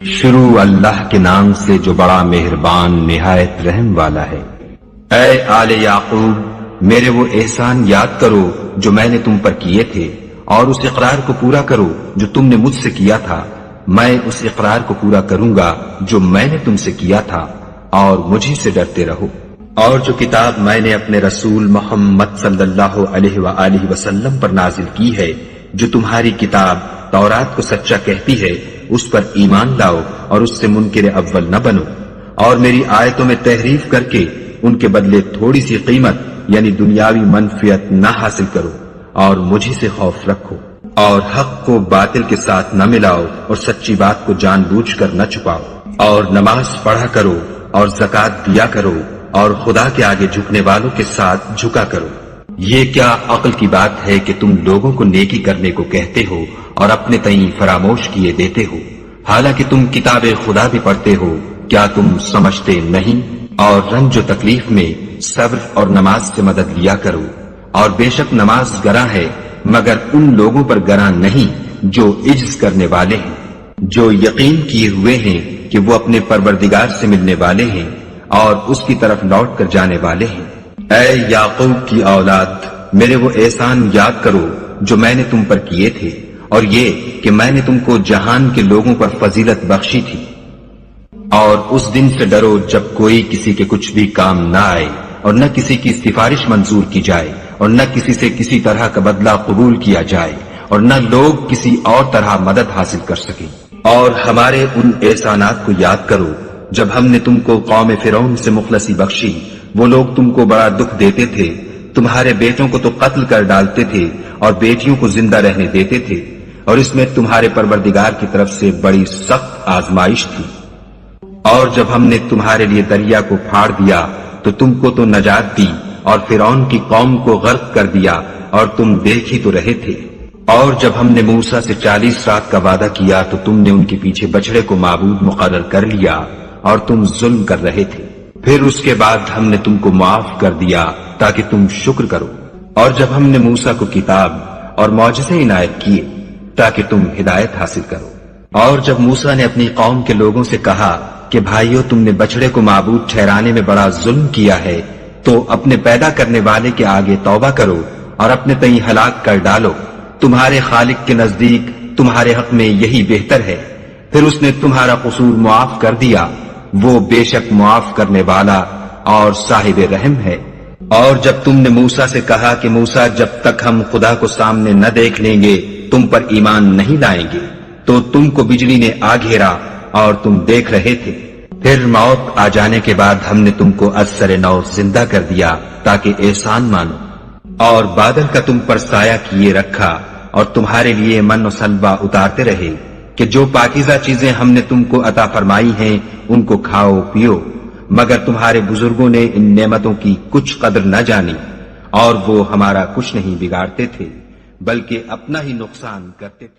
شروع اللہ کے نام سے جو بڑا مہربان نہایت رحم والا ہے۔ اے آل یعقوب، میرے وہ احسان یاد کرو جو میں نے تم پر کیے تھے، اور اس اقرار کو پورا کرو جو تم نے مجھ سے کیا تھا۔ میں اس اقرار کو پورا کروں گا جو میں نے تم سے کیا تھا، اور مجھے سے ڈرتے رہو۔ اور جو کتاب میں نے اپنے رسول محمد صلی اللہ علیہ وآلہ وسلم پر نازل کی ہے، جو تمہاری کتاب تورات کو سچا کہتی ہے، اس پر ایمان لاؤ اور اس سے منکر اول نہ بنو، اور میری آیتوں میں تحریف کر کے ان کے بدلے تھوڑی سی قیمت یعنی دنیاوی منفعت نہ حاصل کرو، اور مجھے سے خوف رکھو، اور حق کو باطل کے ساتھ نہ ملاؤ، اور سچی بات کو جان بوجھ کر نہ چھپاؤ، اور نماز پڑھا کرو اور زکوٰۃ دیا کرو، اور خدا کے آگے جھکنے والوں کے ساتھ جھکا کرو۔ یہ کیا عقل کی بات ہے کہ تم لوگوں کو نیکی کرنے کو کہتے ہو اور اپنے تئیں فراموش کیے دیتے ہو، حالانکہ تم کتاب خدا بھی پڑھتے ہو؟ کیا تم سمجھتے نہیں؟ اور رنج و تکلیف میں صبر اور نماز سے مدد لیا کرو، اور بے شک نماز گراں ہے، مگر ان لوگوں پر گراں نہیں جو عجز کرنے والے ہیں، جو یقین کیے ہوئے ہیں کہ وہ اپنے پروردگار سے ملنے والے ہیں اور اس کی طرف لوٹ کر جانے والے ہیں۔ اے یعقوب کی اولاد، میرے وہ احسان یاد کرو جو میں نے تم پر کیے تھے، اور یہ کہ میں نے تم کو جہان کے لوگوں پر فضیلت بخشی تھی۔ اور اس دن سے ڈرو جب کوئی کسی کے کچھ بھی کام نہ آئے، اور نہ کسی کی سفارش منظور کی جائے، اور نہ کسی سے کسی طرح کا بدلہ قبول کیا جائے، اور نہ لوگ کسی اور طرح مدد حاصل کر سکیں۔ اور ہمارے ان احسانات کو یاد کرو جب ہم نے تم کو قوم فرعون سے مخلصی بخشی۔ وہ لوگ تم کو بڑا دکھ دیتے تھے، تمہارے بیٹوں کو تو قتل کر ڈالتے تھے اور بیٹیوں کو زندہ رہنے دیتے تھے، اور اس میں تمہارے پروردگار کی طرف سے بڑی سخت آزمائش تھی۔ اور جب ہم نے تمہارے لیے دریا کو پھاڑ دیا تو تم کو تو نجات دی، اور فرعون کی قوم کو غرق کر دیا، اور تم دیکھ ہی تو رہے تھے۔ اور جب ہم نے موسیٰ سے 40 رات کا وعدہ کیا تو تم نے ان کے پیچھے بچڑے کو معبود مقرر کر لیا، اور تم ظلم کر رہے تھے۔ پھر اس کے بعد ہم نے تم کو معاف کر دیا تاکہ تم شکر کرو۔ اور جب ہم نے موسیٰ کو کتاب اور معجزے عنایت کیے تاکہ تم ہدایت حاصل کرو۔ اور جب موسیٰ نے اپنی قوم کے لوگوں سے کہا کہ بھائیو، تم نے بچڑے کو معبود ٹھہرانے میں بڑا ظلم کیا ہے، تو اپنے پیدا کرنے والے کے آگے توبہ کرو اور اپنے تئیں ہلاک کر ڈالو، تمہارے خالق کے نزدیک تمہارے حق میں یہی بہتر ہے۔ پھر اس نے تمہارا قصور معاف کر دیا، وہ بے شک معاف کرنے والا اور صاحب رحم ہے۔ اور جب تم نے موسیٰ سے کہا کہ موسیٰ، جب تک ہم خدا کو سامنے نہ دیکھ لیں گے تم پر ایمان نہیں لائیں گے، تو تم کو بجلی نے آ گھیرا اور تم دیکھ رہے تھے۔ پھر موت آ جانے کے بعد ہم نے تم کو از سر نو زندہ کر دیا تاکہ احسان مانو، اور بادل کا تم پر سایہ کیے رکھا، اور تمہارے لیے من و سلوہ اتارتے رہے کہ جو پاکیزہ چیزیں ہم نے تم کو عطا فرمائی ہیں ان کو کھاؤ پیو، مگر تمہارے بزرگوں نے ان نعمتوں کی کچھ قدر نہ جانی، اور وہ ہمارا کچھ نہیں بگاڑتے تھے بلکہ اپنا ہی نقصان کرتے تھے۔